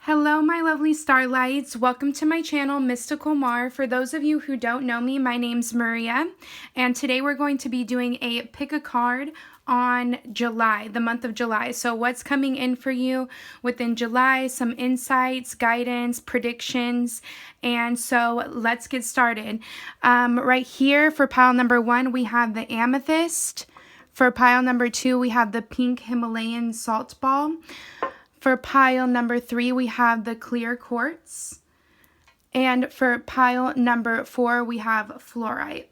Hello, my lovely Starlights. Welcome to my channel, Mystical Mar. For those of you who don't know me, my name's Maria, and today we're going to be doing a pick a card on July, the month of July. So what's coming in for you within July, some insights, guidance, predictions, and so let's get started. Right here for pile number 1, we have the amethyst. For pile number 2, we have the pink Himalayan salt ball. For pile number 3, we have the clear quartz. And for pile number 4, we have fluorite.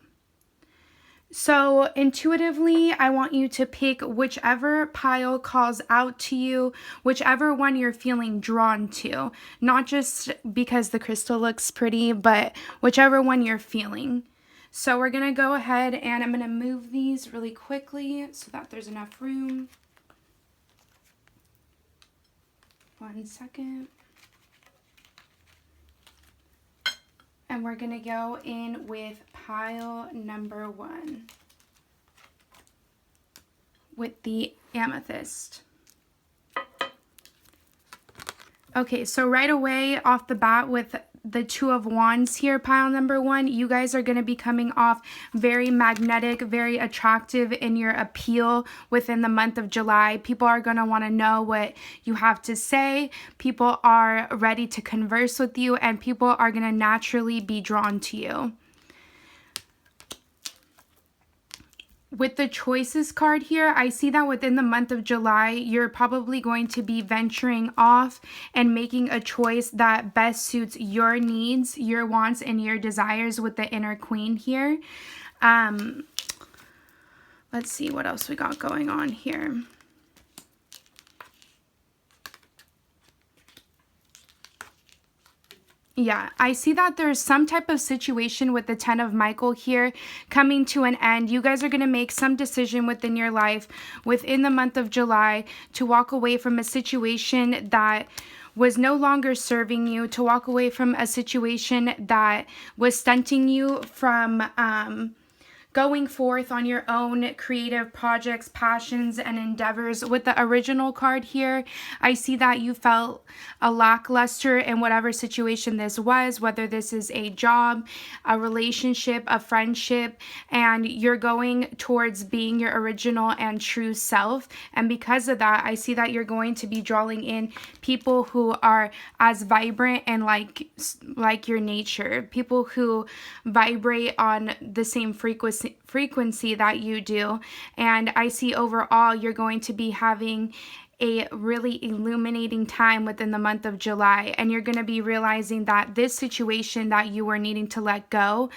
So intuitively, I want you to pick whichever pile calls out to you, whichever one you're feeling drawn to. Not just because the crystal looks pretty, but whichever one you're feeling. So we're going to go ahead and I'm going to move these really quickly so that there's enough room. 1 second. And we're going to go in with pile number 1 with the amethyst. Okay, so right away off the bat with the 2 of Wands here, pile number 1, you guys are going to be coming off very magnetic, very attractive in your appeal within the month of July. People are going to want to know what you have to say. People are ready to converse with you, and people are going to naturally be drawn to you. With the choices card here, I see that within the month of July, you're probably going to be venturing off and making a choice that best suits your needs, your wants, and your desires with the inner queen here. Let's see what else we got going on here. Yeah, I see that there's some type of situation with the 10 of Michael here coming to an end. You guys are going to make some decision within your life within the month of July to walk away from a situation that was no longer serving you, to walk away from a situation that was stunting you from going forth on your own creative projects, passions, and endeavors. With the original card here, I see that you felt a lackluster in whatever situation this was, whether this is a job, a relationship, a friendship, and you're going towards being your original and true self. And because of that, I see that you're going to be drawing in people who are as vibrant and like your nature, people who vibrate on the same frequency that you do. And I see overall you're going to be having a really illuminating time within the month of July, and you're going to be realizing that this situation that you were needing to let go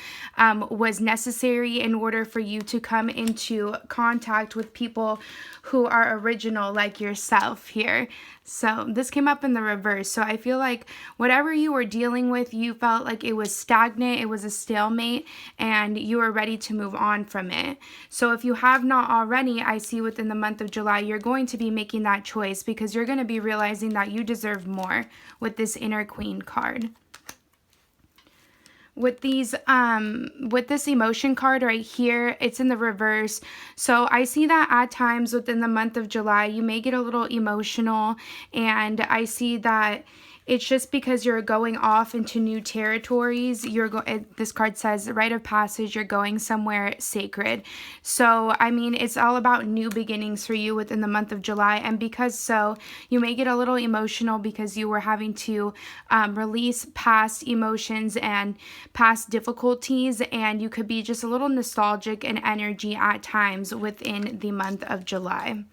was necessary in order for you to come into contact with people who are original like yourself here. So this came up in the reverse. So I feel like whatever you were dealing with, you felt like it was stagnant, it was a stalemate, and you were ready to move on from it. So if you have not already, I see within the month of July, you're going to be making that choice because you're going to be realizing that you deserve more with this inner queen card. With these with this emotion card right here, it's in the reverse. So I see that at times within the month of July you may get a little emotional, and I see that it's just because you're going off into new territories. This card says rite of passage, you're going somewhere sacred. So I mean, it's all about new beginnings for you within the month of July, and because so you may get a little emotional because you were having to release past emotions and past difficulties, and you could be just a little nostalgic in energy at times within the month of July.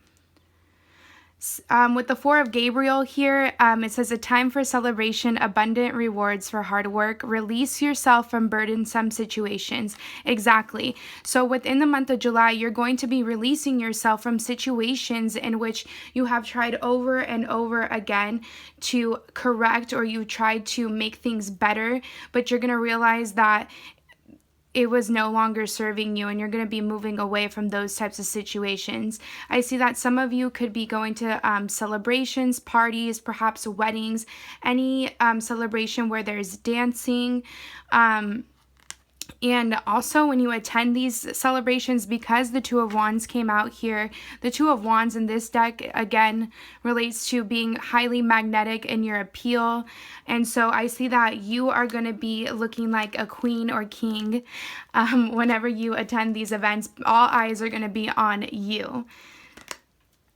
With the 4 of Gabriel here, it says a time for celebration, abundant rewards for hard work. Release yourself from burdensome situations. Exactly. So within the month of July, you're going to be releasing yourself from situations in which you have tried over and over again to correct, or you tried to make things better, but you're going to realize that it was no longer serving you, and you're going to be moving away from those types of situations. I see that some of you could be going to celebrations, parties, perhaps weddings, any celebration where there's dancing, And also when you attend these celebrations, because the Two of Wands came out here, the Two of Wands in this deck, again, relates to being highly magnetic in your appeal. And so I see that you are going to be looking like a queen or king whenever you attend these events. All eyes are going to be on you.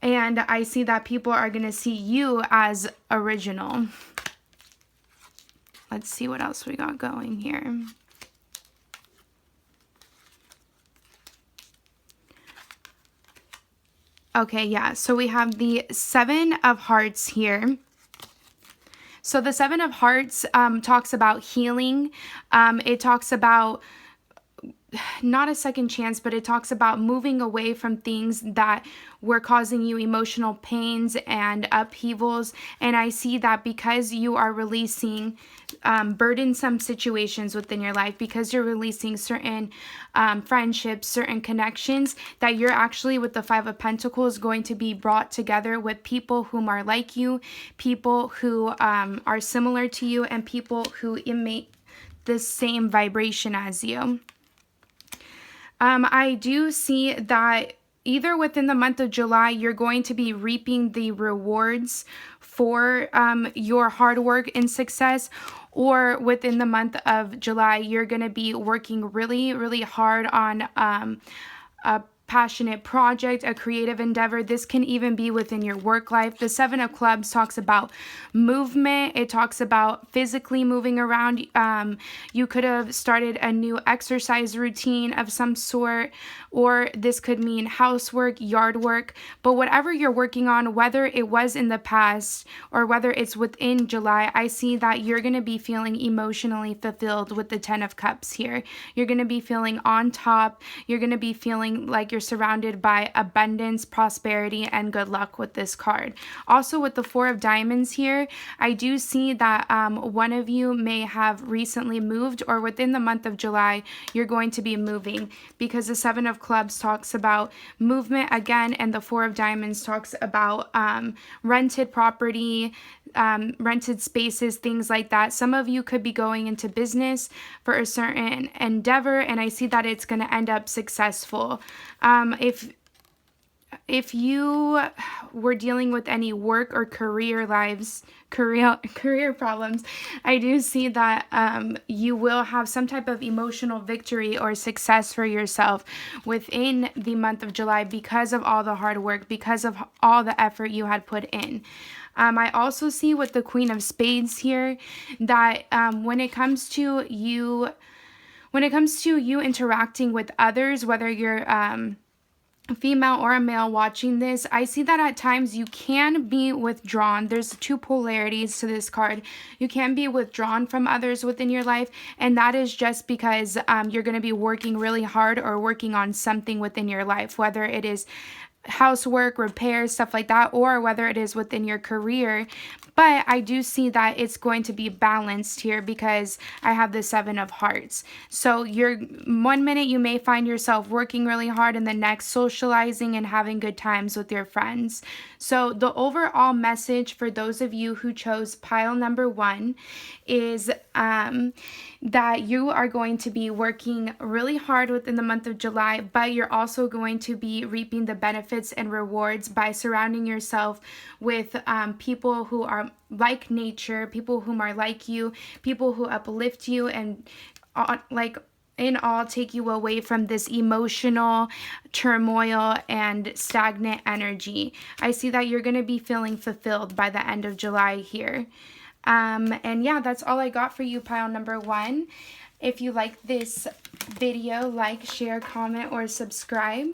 And I see that people are going to see you as original. Let's see what else we got going here. Okay, yeah, so we have the Seven of Hearts here. So the Seven of Hearts talks about healing. It talks about not a second chance, but it talks about moving away from things that were causing you emotional pains and upheavals. And I see that because you are releasing burdensome situations within your life, because you're releasing certain friendships, certain connections, that you're actually, with the Five of Pentacles, going to be brought together with people whom are like you, people who are similar to you, and people who emit the same vibration as you. I do see that either within the month of July, you're going to be reaping the rewards for your hard work and success, or within the month of July, you're going to be working really, really hard on a passionate project, a creative endeavor. This can even be within your work life. The Seven of Clubs talks about movement. It talks about physically moving around. You could have started a new exercise routine of some sort, or this could mean housework, yard work. But whatever you're working on, whether it was in the past or whether it's within July, I see that you're going to be feeling emotionally fulfilled with the Ten of Cups here. You're going to be feeling on top. You're going to be feeling like you're surrounded by abundance, prosperity, and good luck with this card. Also, with the Four of Diamonds here, I do see that one of you may have recently moved, or within the month of July, you're going to be moving, because the Seven of Clubs talks about movement again, and the Four of Diamonds talks about rented property, rented spaces, things like that. Some of you could be going into business for a certain endeavor, and I see that it's going to end up successful. If you were dealing with any work or career problems, I do see that you will have some type of emotional victory or success for yourself within the month of July, because of all the hard work, because of all the effort you had put in. I also see with the Queen of Spades here that when it comes to you interacting with others, whether you're a female or a male watching this, I see that at times you can be withdrawn. There's two polarities to this card. You can be withdrawn from others within your life, and that is just because you're going to be working really hard or working on something within your life, whether it is housework, repairs, stuff like that, or whether it is within your career. But I do see that it's going to be balanced here, because I have the Seven of Hearts. So you're, one minute you may find yourself working really hard, and the next socializing and having good times with your friends. So the overall message for those of you who chose pile number 1 is that you are going to be working really hard within the month of July, but you're also going to be reaping the benefits and rewards by surrounding yourself with people who are like nature, people whom are like you, people who uplift you and in all take you away from this emotional turmoil and stagnant energy. I see that you're going to be feeling fulfilled by the end of July here. And yeah, that's all I got for you, pile number 1. If you like this video, like, share, comment, or subscribe.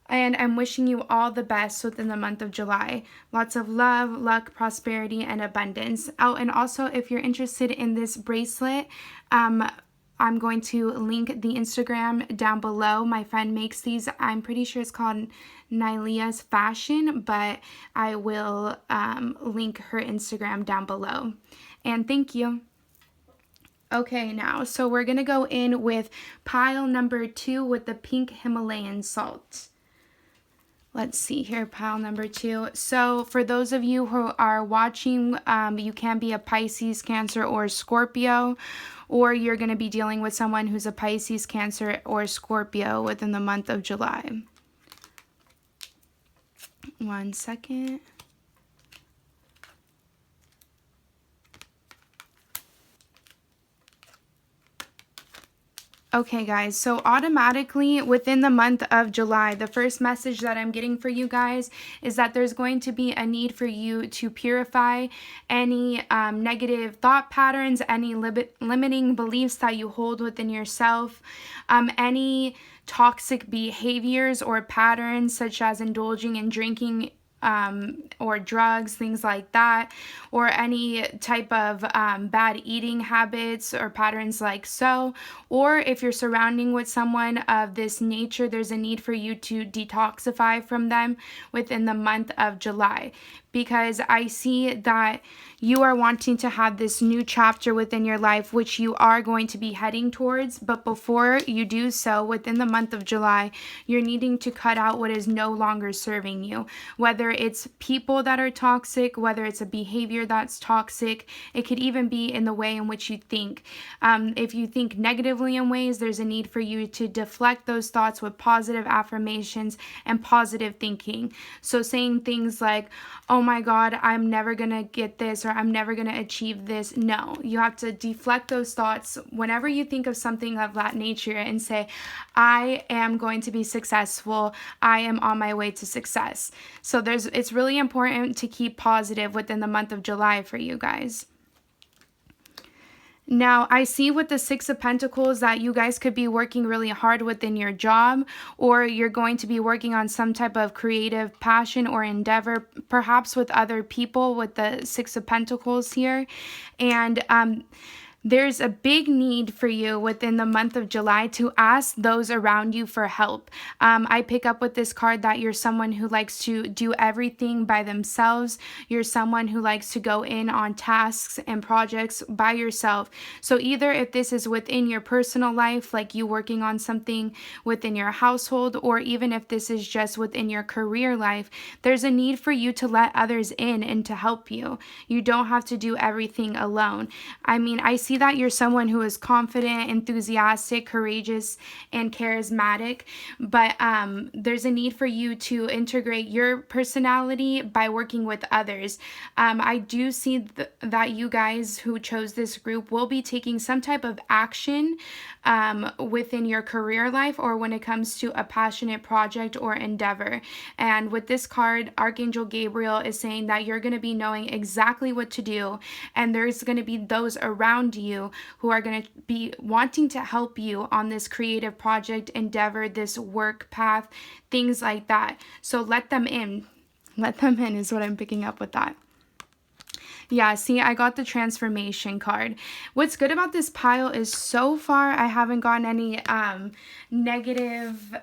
And I'm wishing you all the best within the month of July. Lots of love, luck, prosperity, and abundance. Oh, and also, if you're interested in this bracelet, I'm going to link the Instagram down below. My friend makes these. I'm pretty sure it's called Nylia's Fashion, but I will link her Instagram down below. And thank you. Okay, now, so we're going to go in with pile number 2 with the pink Himalayan salt. Let's see here, pile number 2. So for those of you who are watching, you can be a Pisces, Cancer, or Scorpio, or you're going to be dealing with someone who's a Pisces, Cancer, or Scorpio within the month of July. 1 second. Okay, guys, so automatically within the month of July, the first message that I'm getting for you guys is that there's going to be a need for you to purify any negative thought patterns, any limiting beliefs that you hold within yourself, any toxic behaviors or patterns such as indulging in drinking or drugs, things like that, or any type of bad eating habits or patterns like so. Or if you're surrounding with someone of this nature, there's a need for you to detoxify from them within the month of July. Because I see that you are wanting to have this new chapter within your life, which you are going to be heading towards. But before you do so, within the month of July, you're needing to cut out what is no longer serving you. Whether it's people that are toxic, whether it's a behavior that's toxic, it could even be in the way in which you think. If you think negatively in ways, there's a need for you to deflect those thoughts with positive affirmations and positive thinking. So saying things like, oh my God, I'm never going to get this, or I'm never going to achieve this. No, you have to deflect those thoughts whenever you think of something of that nature and say, I am going to be successful. I am on my way to success. So it's really important to keep positive within the month of July for you guys. Now, I see with the Six of Pentacles that you guys could be working really hard within your job, or you're going to be working on some type of creative passion or endeavor, perhaps with other people with the Six of Pentacles here. And there's a big need for you within the month of July to ask those around you for help. I pick up with this card that you're someone who likes to do everything by themselves. You're someone who likes to go in on tasks and projects by yourself. So either if this is within your personal life, like you working on something within your household, or even if this is just within your career life, there's a need for you to let others in and to help you. You don't have to do everything alone. I mean, I see that you're someone who is confident, enthusiastic, courageous, and charismatic, but there's a need for you to integrate your personality by working with others. I do see that you guys who chose this group will be taking some type of action within your career life, or when it comes to a passionate project or endeavor. And with this card, Archangel Gabriel is saying that you're going to be knowing exactly what to do, and there's going to be those around you who are going to be wanting to help you on this creative project, endeavor, this work path, things like that. So let them in. Let them in is what I'm picking up with that. Yeah, see, I got the transformation card. What's good about this pile is so far I haven't gotten any negative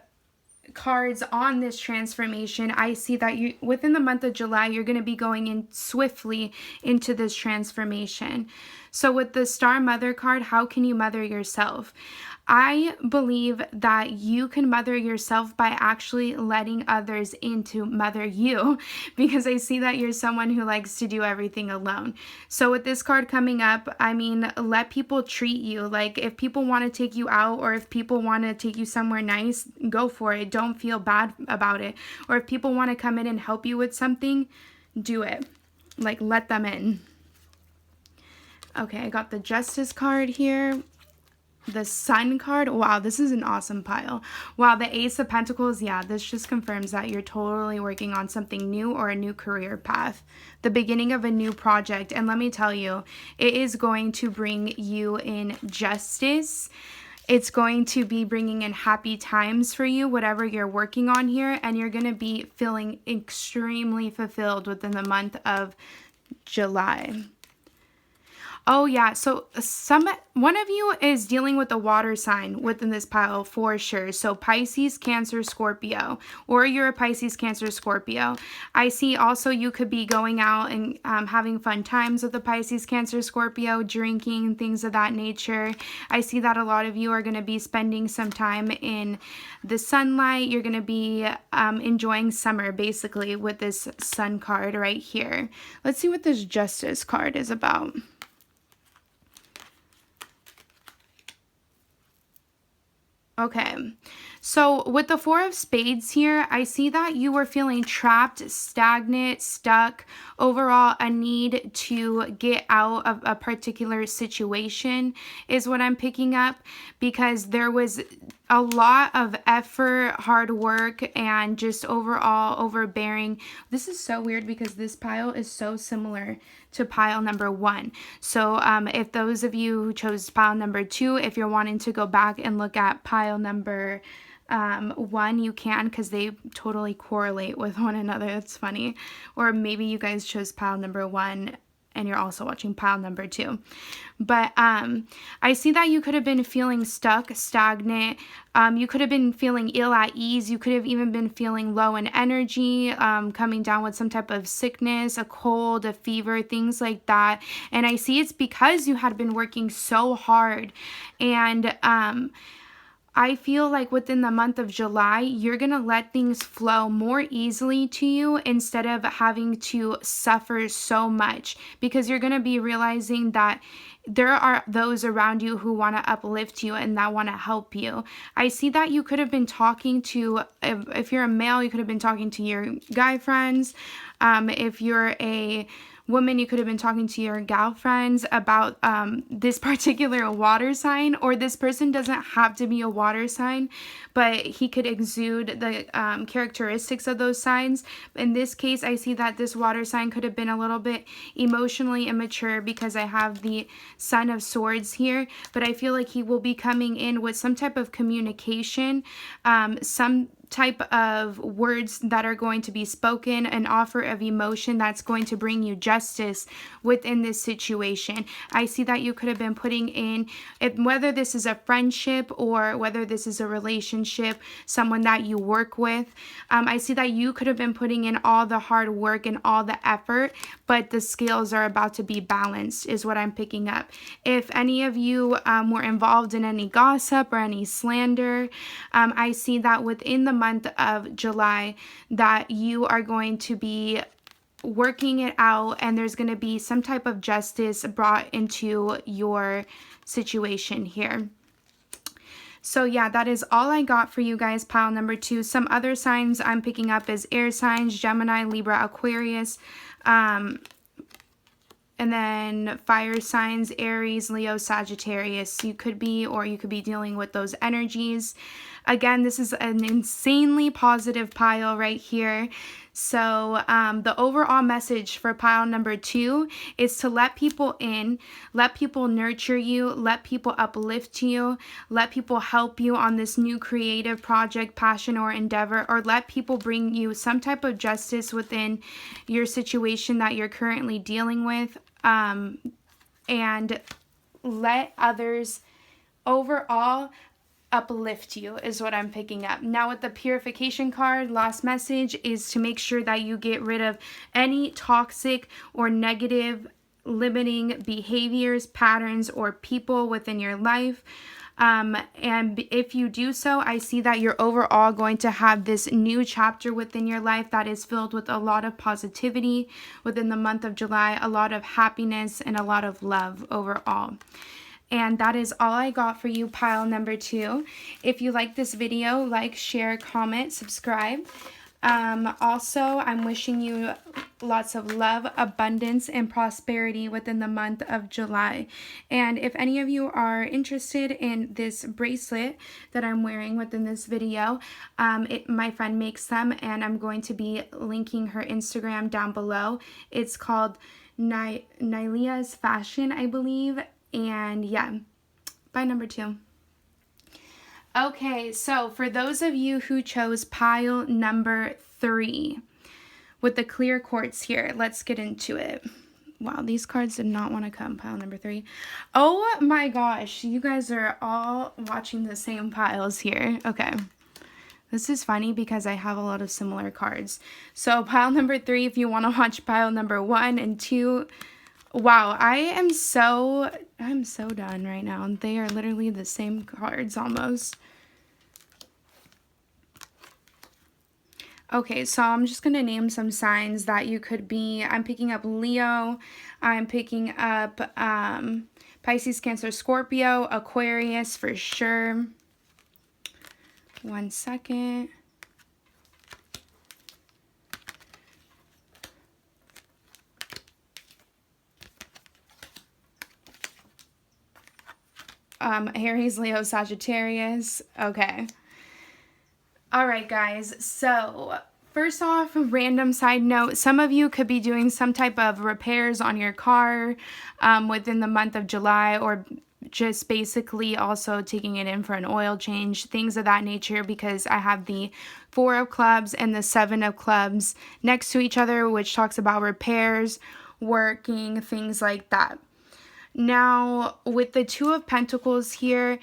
cards on this transformation. I see that you within the month of July, you're going to be going in swiftly into this transformation. So with the Star Mother card, how can you mother yourself? I believe that you can mother yourself by actually letting others in to mother you, because I see that you're someone who likes to do everything alone. So with this card coming up, I mean, let people treat you. Like if people want to take you out, or if people want to take you somewhere nice, go for it. Don't feel bad about it. Or if people want to come in and help you with something, do it. Like let them in. Okay, I got the Justice card here. The Sun card. Wow, this is an awesome pile. Wow, the Ace of Pentacles. Yeah, this just confirms that you're totally working on something new or a new career path. The beginning of a new project. And let me tell you, it is going to bring you in justice. It's going to be bringing in happy times for you, whatever you're working on here. And you're going to be feeling extremely fulfilled within the month of July. Oh yeah, so one of you is dealing with a water sign within this pile for sure. So Pisces, Cancer, Scorpio, or you're a Pisces, Cancer, Scorpio. I see also you could be going out and having fun times with the Pisces, Cancer, Scorpio, drinking, things of that nature. I see that a lot of you are going to be spending some time in the sunlight. You're going to be enjoying summer basically with this sun card right here. Let's see what this Justice card is about. Okay, so with the Four of Spades here, I see that you were feeling trapped, stagnant, stuck, overall a need to get out of a particular situation is what I'm picking up, because there was a lot of effort, hard work, and just overall overbearing. This is so weird because this pile is so similar to pile number 1. So if those of you who chose pile number 2, if you're wanting to go back and look at pile number 1, you can, because they totally correlate with one another. That's funny. Or maybe you guys chose pile number 1 and you're also watching pile number 2. But I see that you could have been feeling stuck, stagnant. You could have been feeling ill at ease. You could have even been feeling low in energy, coming down with some type of sickness, a cold, a fever, things like that. And I see it's because you had been working so hard. And I feel like within the month of July, you're going to let things flow more easily to you instead of having to suffer so much, because you're going to be realizing that there are those around you who want to uplift you and that want to help you. I see that you could have been talking to, if you're a male, you could have been talking to your guy friends. If you're a woman, you could have been talking to your gal friends about this particular water sign, or this person doesn't have to be a water sign, but he could exude the characteristics of those signs. In this case, I see that this water sign could have been a little bit emotionally immature, because I have the Son of Swords here, but I feel like he will be coming in with some type of communication, some type of words that are going to be spoken, an offer of emotion that's going to bring you justice within this situation. I see that you could have been putting in, whether this is a friendship or whether this is a relationship, someone that you work with. I see that you could have been putting in all the hard work and all the effort, but the scales are about to be balanced is what I'm picking up. If any of you were involved in any gossip or any slander, I see that within the month of July that you are going to be working it out, and there's going to be some type of justice brought into your situation here. So yeah, that is all I got for you guys, pile number 2. Some other signs I'm picking up is air signs, Gemini, Libra, Aquarius, and then fire signs, Aries, Leo, Sagittarius. You could be, or you could be dealing with those energies. Again, this is an insanely positive pile right here. So the overall message for pile number 2 is to let people in, let people nurture you, let people uplift you, let people help you on this new creative project, passion, or endeavor, or let people bring you some type of justice within your situation that you're currently dealing with, and let others overall uplift you is what I'm picking up. Now with the purification card, last message is to make sure that you get rid of any toxic or negative limiting behaviors, patterns, or people within your life. And if you do so, I see that you're overall going to have this new chapter within your life that is filled with a lot of positivity within the month of July, a lot of happiness, and a lot of love overall. And that is all I got for you, pile number 2. If you like this video, like, share, comment, subscribe. Also, I'm wishing you lots of love, abundance, and prosperity within the month of July. And if any of you are interested in this bracelet that I'm wearing within this video, my friend makes them, and I'm going to be linking her Instagram down below. It's called Nylia's Fashion, I believe. And yeah, bye number 2. Okay, so for those of you who chose pile number 3 with the clear quartz here, let's get into it. Wow, these cards did not want to come. Pile number 3. Oh my gosh, you guys are all watching the same piles here. Okay. This is funny because I have a lot of similar cards. So pile number 3, if you want to watch pile number 1 and 2. Wow, I'm so done right now. They are literally the same cards almost. Okay, so I'm just going to name some signs that you could be. I'm picking up Leo. I'm picking up Pisces, Cancer, Scorpio, Aquarius for sure. 1 second. Aries, Leo, Sagittarius. Okay. All right, guys. So first off, random side note, some of you could be doing some type of repairs on your car within the month of July, or just basically also taking it in for an oil change, things of that nature, because I have the 4 of clubs and the 7 of clubs next to each other, which talks about repairs, working, things like that. Now, with the 2 of Pentacles here,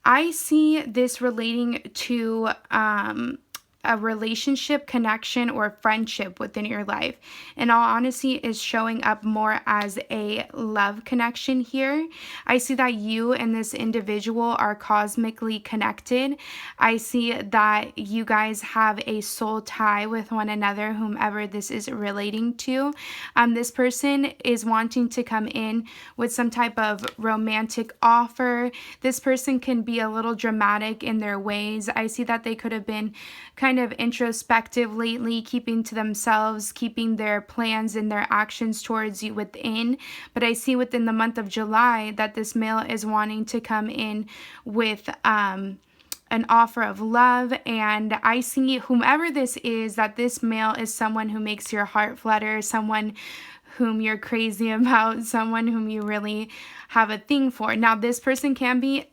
I see this relating to a relationship, connection, or friendship within your life. In all honesty, is showing up more as a love connection here. I see that you and this individual are cosmically connected. I see that you guys have a soul tie with one another, whomever this is relating to. This person is wanting to come in with some type of romantic offer. This person can be a little dramatic in their ways. I see that they could have been kind of introspective lately, keeping to themselves, keeping their plans and their actions towards you within. But I see within the month of July that this male is wanting to come in with an offer of love, and I see whomever this is, that this male is someone who makes your heart flutter, someone whom you're crazy about, someone whom you really have a thing for. Now, this person can be,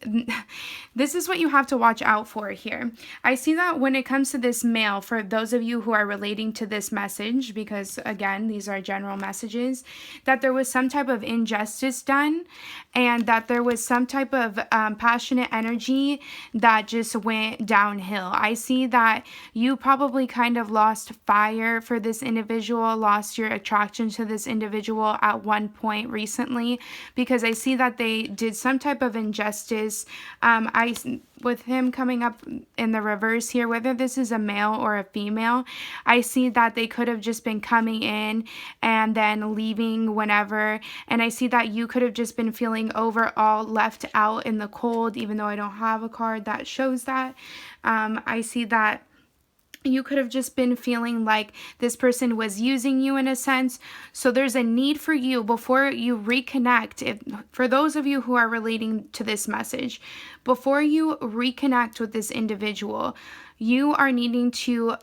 this is what you have to watch out for here. I see that when it comes to this male, for those of you who are relating to this message, because again, these are general messages, that there was some type of injustice done, and that there was some type of passionate energy that just went downhill. I see that you probably kind of lost fire for this individual, lost your attraction to this individual at one point recently, because I see that they did some type of injustice. With him coming up in the reverse here, whether this is a male or a female, I see that they could have just been coming in and then leaving whenever. And I see that you could have just been feeling overall left out in the cold, even though I don't have a card that shows that. I see that you could have just been feeling like this person was using you in a sense. So there's a need for you, before you reconnect, for those of you who are relating to this message, before you reconnect with this individual, you are needing to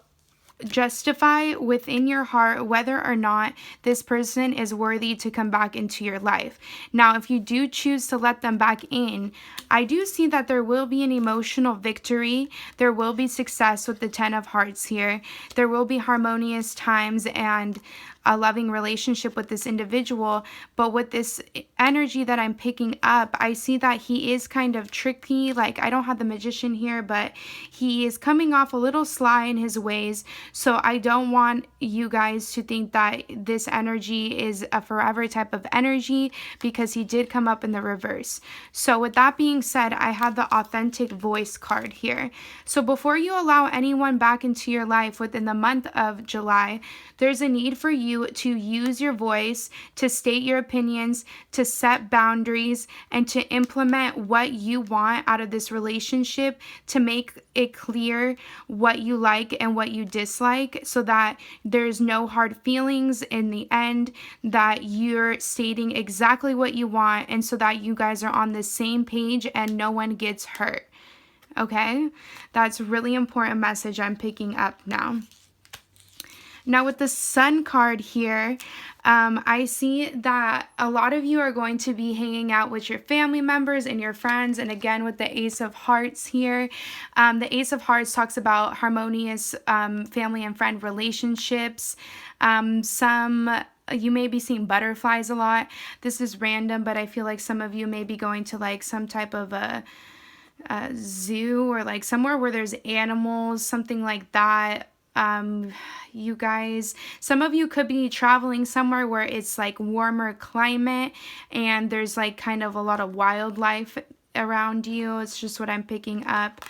justify within your heart whether or not this person is worthy to come back into your life. Now, if you do choose to let them back in, I do see that there will be an emotional victory. There will be success with the 10 of Hearts here. There will be harmonious times and a loving relationship with this individual. But with this energy that I'm picking up, I see that he is kind of tricky. Like, I don't have the Magician here, but he is coming off a little sly in his ways. So I don't want you guys to think that this energy is a forever type of energy, because he did come up in the reverse. So with that being said, I have the Authentic Voice card here. So before you allow anyone back into your life within the month of July, there's a need for you to use your voice, to state your opinions, to set boundaries, and to implement what you want out of this relationship, to make it clear what you like and what you dislike, so that there's no hard feelings in the end, that you're stating exactly what you want, and so that you guys are on the same page and no one gets hurt. Okay? That's a really important message I'm picking up now. Now with the Sun card here, I see that a lot of you are going to be hanging out with your family members and your friends. And again, with the Ace of Hearts here, the Ace of Hearts talks about harmonious family and friend relationships. Some you may be seeing butterflies a lot. This is random, but I feel like some of you may be going to like some type of a zoo or like somewhere where there's animals, something like that. You guys, some of you could be traveling somewhere where it's like warmer climate and there's like kind of a lot of wildlife around you. It's just what I'm picking up.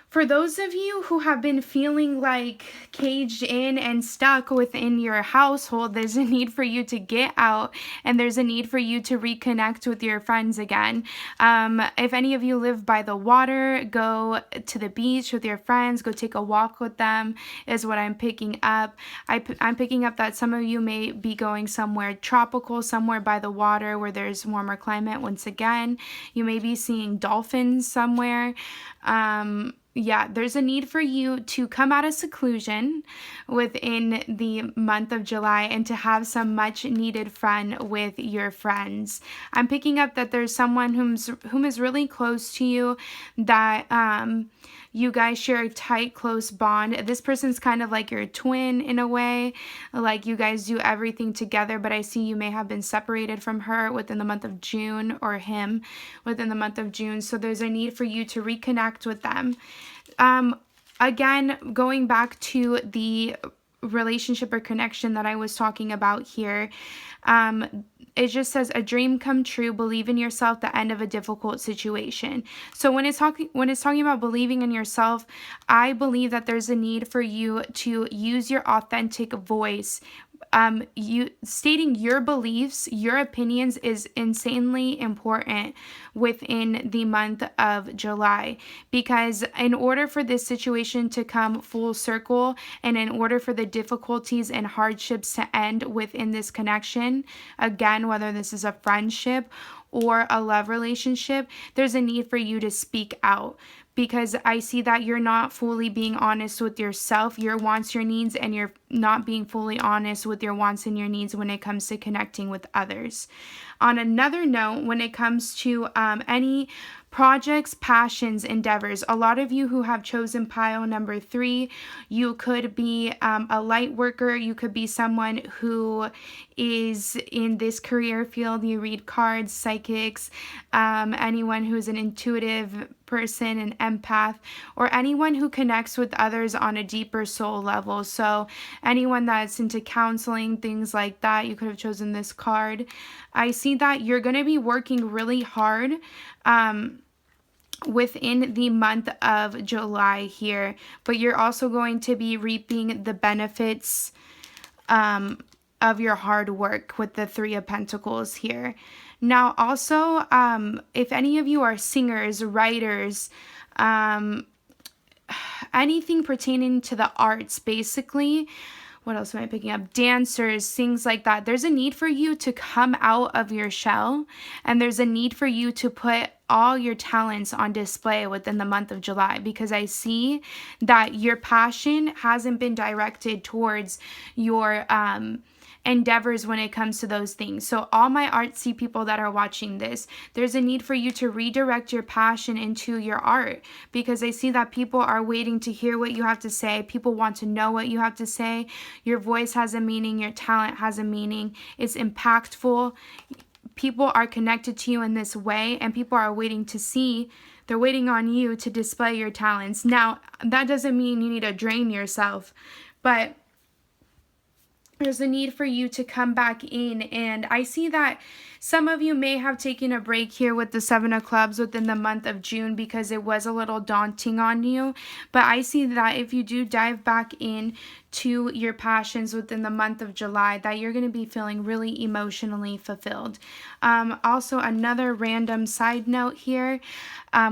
For those of you who have been feeling like caged in and stuck within your household, there's a need for you to get out, and there's a need for you to reconnect with your friends again. If any of you live by the water, go to the beach with your friends, go take a walk with them, is what I'm picking up. I'm picking up that some of you may be going somewhere tropical, somewhere by the water where there's warmer climate. Once again, you may be seeing dolphins somewhere. Yeah, there's a need for you to come out of seclusion within the month of July and to have some much needed fun with your friends. I'm picking up that there's someone whom is really close to you, that you guys share a tight, close bond. This person's kind of like your twin in a way, like you guys do everything together, but I see you may have been separated from her within the month of June, or him within the month of June. So there's a need for you to reconnect with them. Again, going back to the relationship or connection that I was talking about here, it just says a dream come true, believe in yourself, the end of a difficult situation. So when it's talking about believing in yourself, I believe that there's a need for you to use your authentic voice. You stating your beliefs, your opinions is insanely important within the month of July, because in order for this situation to come full circle, and in order for the difficulties and hardships to end within this connection, again, whether this is a friendship or a love relationship, there's a need for you to speak out. Because I see that you're not fully being honest with yourself, your wants, your needs, and you're not being fully honest with your wants and your needs when it comes to connecting with others. On another note, when it comes to any projects, passions, endeavors, a lot of you who have chosen pile number 3, you could be a light worker, you could be someone who is in this career field, you read cards, psychics, anyone who's an intuitive person, an empath, or anyone who connects with others on a deeper soul level. So anyone that's into counseling, things like that, you could have chosen this card. I see that you're going to be working really hard within the month of July here, but you're also going to be reaping the benefits of your hard work with the 3 of Pentacles here. Now, also, if any of you are singers, writers, anything pertaining to the arts, basically, what else am I picking up? Dancers, things like that. There's a need for you to come out of your shell, and there's a need for you to put all your talents on display within the month of July, because I see that your passion hasn't been directed towards your endeavors when it comes to those things. So all my artsy people that are watching this, there's a need for you to redirect your passion into your art, because I see that people are waiting to hear what you have to say. People want to know what you have to say. Your voice has a meaning. Your talent has a meaning. It's impactful. People are connected to you in this way, and people are waiting to see. They're waiting on you to display your talents. Now, that doesn't mean you need to drain yourself, but there's a need for you to come back in. And I see that some of you may have taken a break here with the 7 of Clubs within the month of June because it was a little daunting on you. But I see that if you do dive back in to your passions within the month of July, that you're going to be feeling really emotionally fulfilled. Also, another random side note here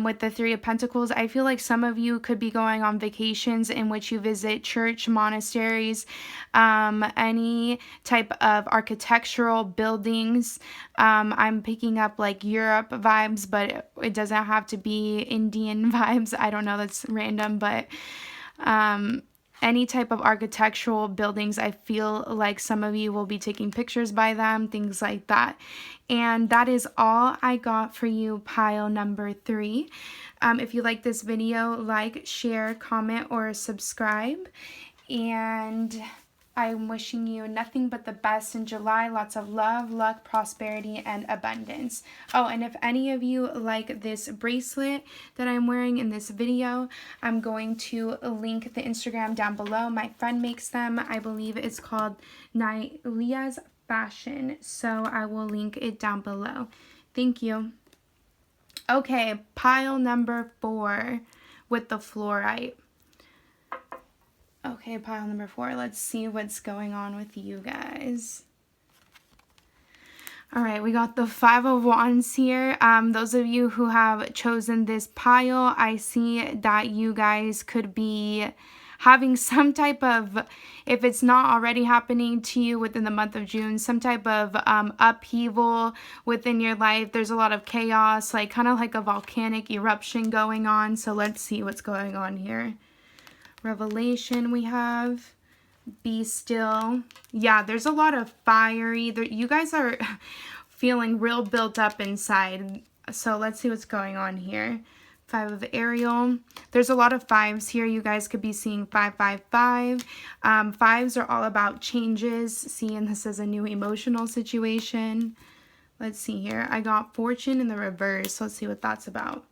with the 3 of Pentacles, I feel like some of you could be going on vacations in which you visit church, monasteries, any type of architectural buildings. I'm picking up like Europe vibes, but it doesn't have to be Indian vibes. I don't know, that's random, but any type of architectural buildings, I feel like some of you will be taking pictures by them, things like that. And that is all I got for you, pile number 3. If you like this video, like, share, comment, or subscribe. And I'm wishing you nothing but the best in July. Lots of love, luck, prosperity, and abundance. Oh, and if any of you like this bracelet that I'm wearing in this video, I'm going to link the Instagram down below. My friend makes them. I believe it's called Nylia's Fashion. So I will link it down below. Thank you. Okay, pile number 4 with the fluorite. Okay, pile number 4. Let's see what's going on with you guys. All right, we got the 5 of Wands here. Those of you who have chosen this pile, I see that you guys could be having some type of, if it's not already happening to you within the month of June, some type of upheaval within your life. There's a lot of chaos, like kind of like a volcanic eruption going on. So let's see what's going on here. Revelation we have. Be still. Yeah, there's a lot of fiery. You guys are feeling real built up inside. So let's see what's going on here. 5 of Ariel. There's a lot of 5s here. You guys could be seeing 555. 5s are all about changes. Seeing this as a new emotional situation. Let's see here. I got Fortune in the reverse. Let's see what that's about.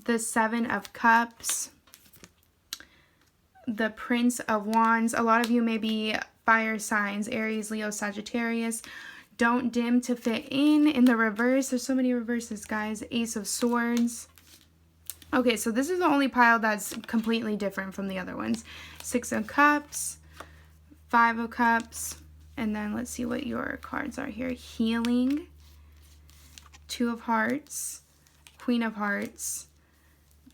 The 7 of Cups. The Prince of Wands. A lot of you may be fire signs, Aries, Leo, Sagittarius. Don't dim to fit in the reverse. There's so many reverses, guys. Ace of Swords. Okay, so this is the only pile that's completely different from the other ones. 6 of Cups, 5 of Cups, and then let's see what your cards are here. Healing, 2 of Hearts, Queen of Hearts,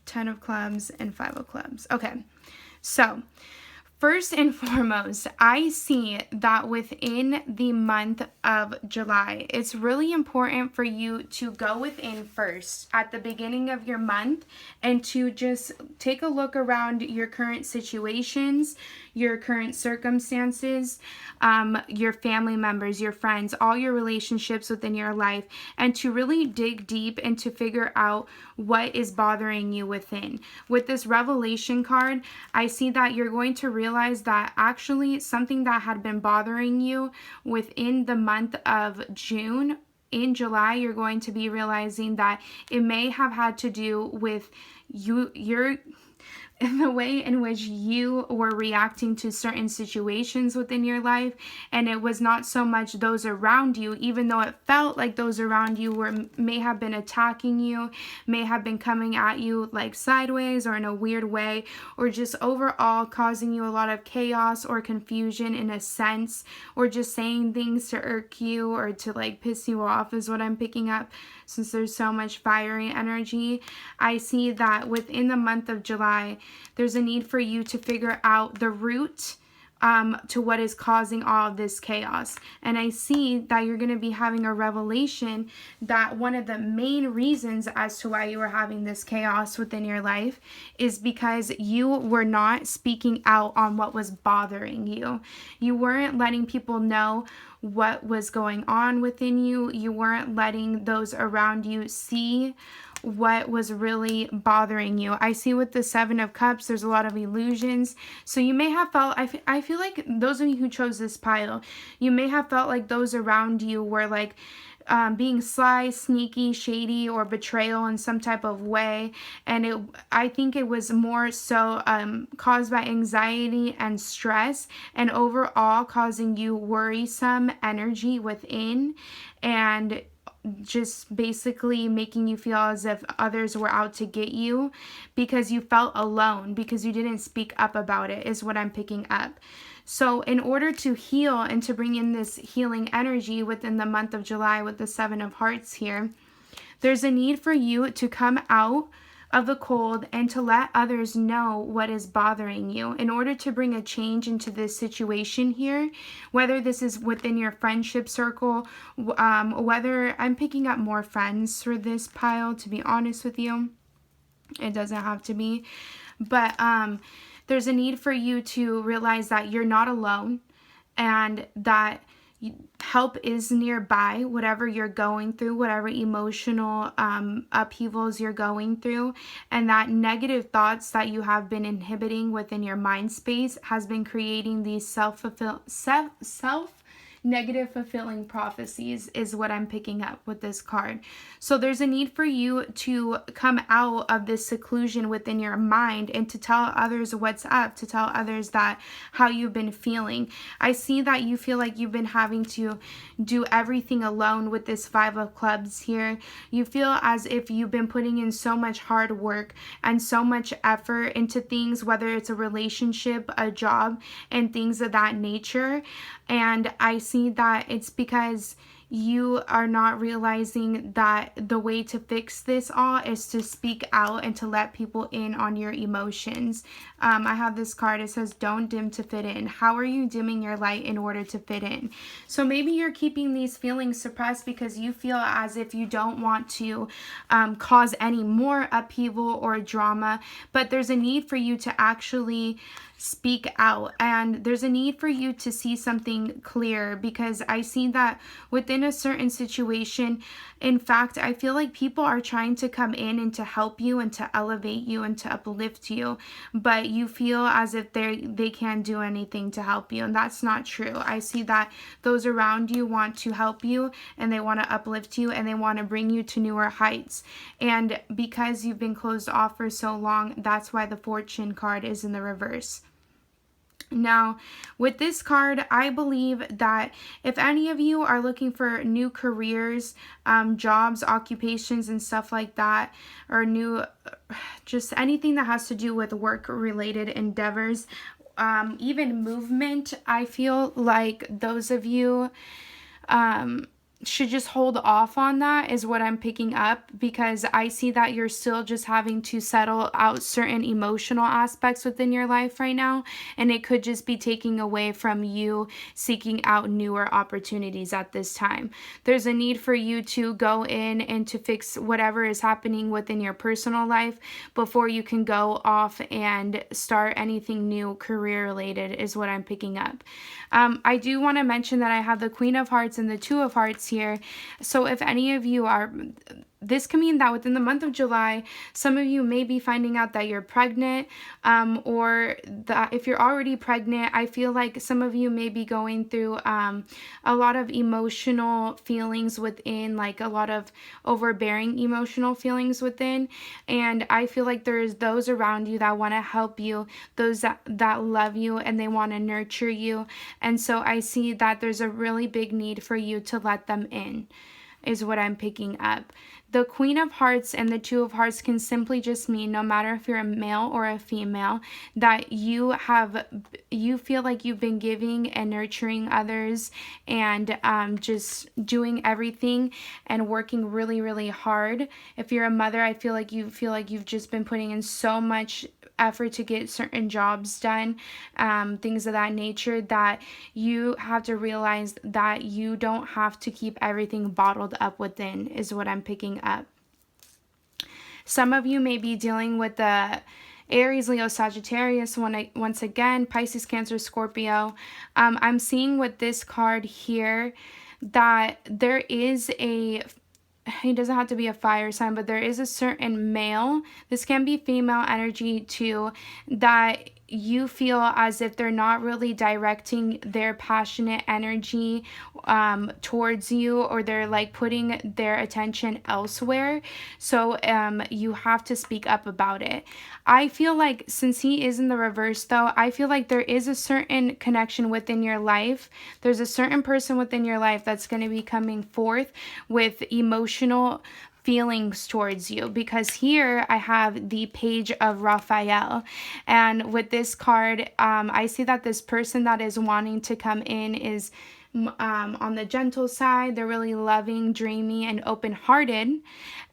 10 of Clubs, and 5 of Clubs. Okay. So, first and foremost, I see that within the month of July, it's really important for you to go within first at the beginning of your month and to just take a look around your current situations, your current circumstances, your family members, your friends, all your relationships within your life, and to really dig deep and to figure out what is bothering you within. With this Revelation card, I see that you're going to realize that actually something that had been bothering you within the month of June, in July, you're going to be realizing that it may have had to do with the way in which you were reacting to certain situations within your life, and it was not so much those around you, even though it felt like those around you may have been attacking you, may have been coming at you like sideways or in a weird way, or just overall causing you a lot of chaos or confusion in a sense, or just saying things to irk you or to like piss you off is what I'm picking up. Since there's so much fiery energy, I see that within the month of July, there's a need for you to figure out the root to what is causing all of this chaos. And I see that you're going to be having a revelation that one of the main reasons as to why you were having this chaos within your life is because you were not speaking out on what was bothering you. You weren't letting people know what was going on within you. You weren't letting those around you see what was really bothering you. I see with the 7 of Cups, there's a lot of illusions. So you may have felt, I feel like those of you who chose this pile, you may have felt like those around you were like being sly, sneaky, shady, or betrayal in some type of way. And I think it was more so caused by anxiety and stress, and overall causing you worrisome energy within, and just basically making you feel as if others were out to get you because you felt alone, because you didn't speak up about it, is what I'm picking up. So in order to heal and to bring in this healing energy within the month of July with the 7 of Hearts here, there's a need for you to come out of the cold and to let others know what is bothering you in order to bring a change into this situation here, whether this is within your friendship circle, whether I'm picking up more friends for this pile, to be honest with you. It doesn't have to be, but there's a need for you to realize that you're not alone, and that help is nearby, whatever you're going through, whatever emotional upheavals you're going through, and that negative thoughts that you have been inhibiting within your mind space has been creating these self negative fulfilling prophecies is what I'm picking up with this card. So there's a need for you to come out of this seclusion within your mind and to tell others what's up, to tell others that how you've been feeling. I see that you feel like you've been having to do everything alone with this Five of Clubs here. You feel as if you've been putting in so much hard work and so much effort into things, whether it's a relationship, a job, and things of that nature. And I see that it's because you are not realizing that the way to fix this all is to speak out and to let people in on your emotions. I have this card. It says, don't dim to fit in. How are you dimming your light in order to fit in? So maybe you're keeping these feelings suppressed because you feel as if you don't want to cause any more upheaval or drama, but there's a need for you to actually speak out, and there's a need for you to see something clear, because I see that within a certain situation, in fact, I feel like people are trying to come in and to help you and to elevate you and to uplift you, but you feel as if they can't do anything to help you, and that's not true. I see that those around you want to help you, and they want to uplift you, and they want to bring you to newer heights, and because you've been closed off for so long, that's why the Fortune card is in the reverse. Now, with this card, I believe that if any of you are looking for new careers, jobs, occupations, and stuff like that, or just anything that has to do with work-related endeavors, even movement, I feel like those of you should just hold off on that is what I'm picking up, because I see that you're still just having to settle out certain emotional aspects within your life right now, and it could just be taking away from you seeking out newer opportunities at this time. There's a need for you to go in and to fix whatever is happening within your personal life before you can go off and start anything new career related is what I'm picking up. I do want to mention that I have the Queen of Hearts and the Two of Hearts here. So if any of you are, this can mean that within the month of July, some of you may be finding out that you're pregnant, or that if you're already pregnant, I feel like some of you may be going through a lot of emotional feelings within, like a lot of overbearing emotional feelings within, and I feel like there's those around you that want to help you, those that love you, and they want to nurture you, and so I see that there's a really big need for you to let them in, is what I'm picking up. The Queen of Hearts and the Two of Hearts can simply just mean, no matter if you're a male or a female, that you feel like you've been giving and nurturing others, and just doing everything and working really, really hard. If you're a mother, I feel like you've just been putting in so much effort to get certain jobs done, things of that nature, that you have to realize that you don't have to keep everything bottled up within, is what I'm picking up. Some of you may be dealing with the Aries, Leo, Sagittarius, once again, Pisces, Cancer, Scorpio. I'm seeing with this card here that there is he doesn't have to be a fire sign, but there is a certain male, this can be female energy too, that you feel as if they're not really directing their passionate energy towards you, or they're like putting their attention elsewhere. So you have to speak up about it. I feel like since he is in the reverse though, I feel like there is a certain connection within your life. There's a certain person within your life that's going to be coming forth with emotional feelings towards you, because here I have the Page of Raphael, and with this card I see that this person that is wanting to come in is on the gentle side. They're really loving, dreamy, and open-hearted,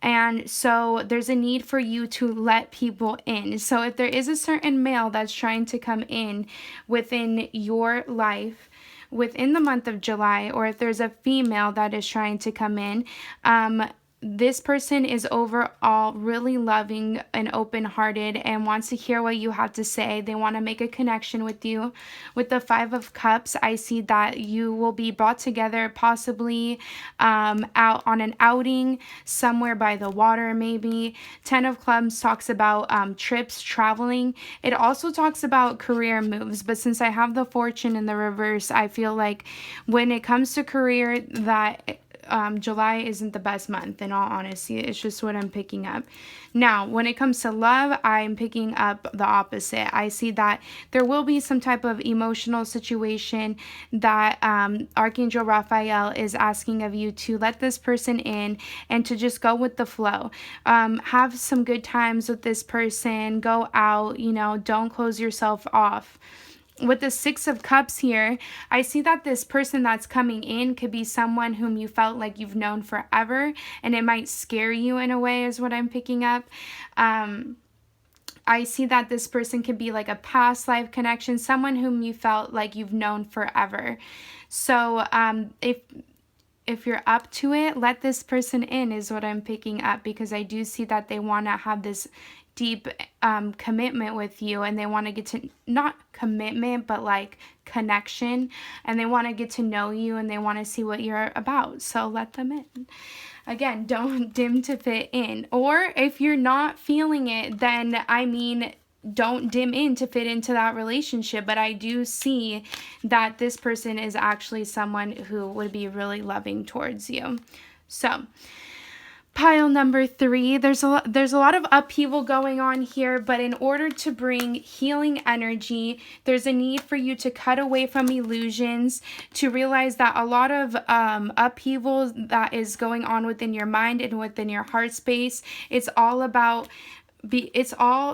and so there's a need for you to let people in. So if there is a certain male that's trying to come in within your life within the month of July, or if there's a female that is trying to come in, this person is overall really loving and open-hearted and wants to hear what you have to say. They want to make a connection with you. With the Five of Cups, I see that you will be brought together, possibly out on an outing somewhere by the water maybe. 10 of Clubs talks about trips, traveling. It also talks about career moves, but since I have the Fortune in the reverse, I feel like when it comes to career, that July isn't the best month, in all honesty. It's just what I'm picking up. Now, when it comes to love, I'm picking up the opposite. I see that there will be some type of emotional situation that Archangel Raphael is asking of you to let this person in and to just go with the flow. Have some good times with this person. Go out, you know, don't close yourself off. With the Six of Cups here, I see that this person that's coming in could be someone whom you felt like you've known forever, and it might scare you in a way, is what I'm picking up. I see that this person could be like a past life connection, someone whom you felt like you've known forever. So if you're up to it, let this person in, is what I'm picking up, because I do see that they want to have this deep commitment with you, and they want to get to, not commitment, but like connection, and they want to get to know you, and they want to see what you're about. So let them in. Again, don't dim to fit in. Or if you're not feeling it, then I mean, don't dim in to fit into that relationship. But I do see that this person is actually someone who would be really loving towards you. So pile number 3, there's a lot of upheaval going on here, but in order to bring healing energy, there's a need for you to cut away from illusions, to realize that a lot of upheaval that is going on within your mind and within your heart space, it's all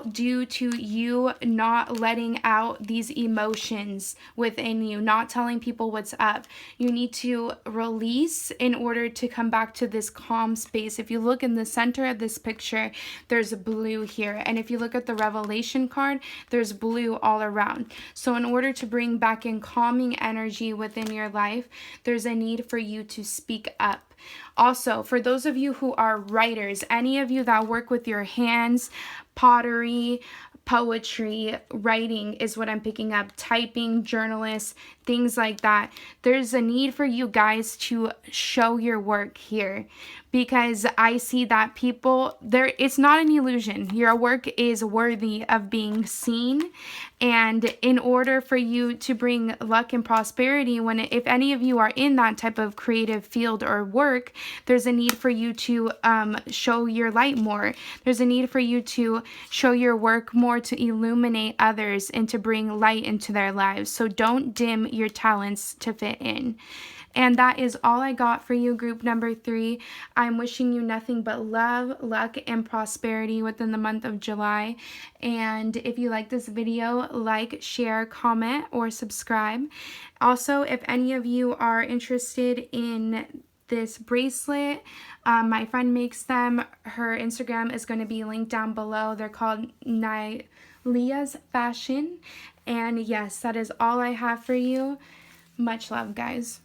due to you not letting out these emotions within you, not telling people what's up. You need to release in order to come back to this calm space. If you look in the center of this picture, there's blue here. And if you look at the Revelation card, there's blue all around. So in order to bring back in calming energy within your life, there's a need for you to speak up. Also, for those of you who are writers, any of you that work with your hands, pottery, poetry, writing is what I'm picking up, typing, journalists, things like that, there's a need for you guys to show your work here, because I see that people, it's not an illusion. Your work is worthy of being seen, and in order for you to bring luck and prosperity, if any of you are in that type of creative field or work, there's a need for you to show your light more. There's a need for you to show your work more, to illuminate others and to bring light into their lives. So don't dim your talents to fit in. And that is all I got for you, group number 3. I'm wishing you nothing but love, luck, and prosperity within the month of July. And if you like this video, like, share, comment, or subscribe. Also, if any of you are interested in this bracelet, my friend makes them. Her Instagram is going to be linked down below. They're called Leah's Fashion. And yes, that is all I have for you. Much love, guys.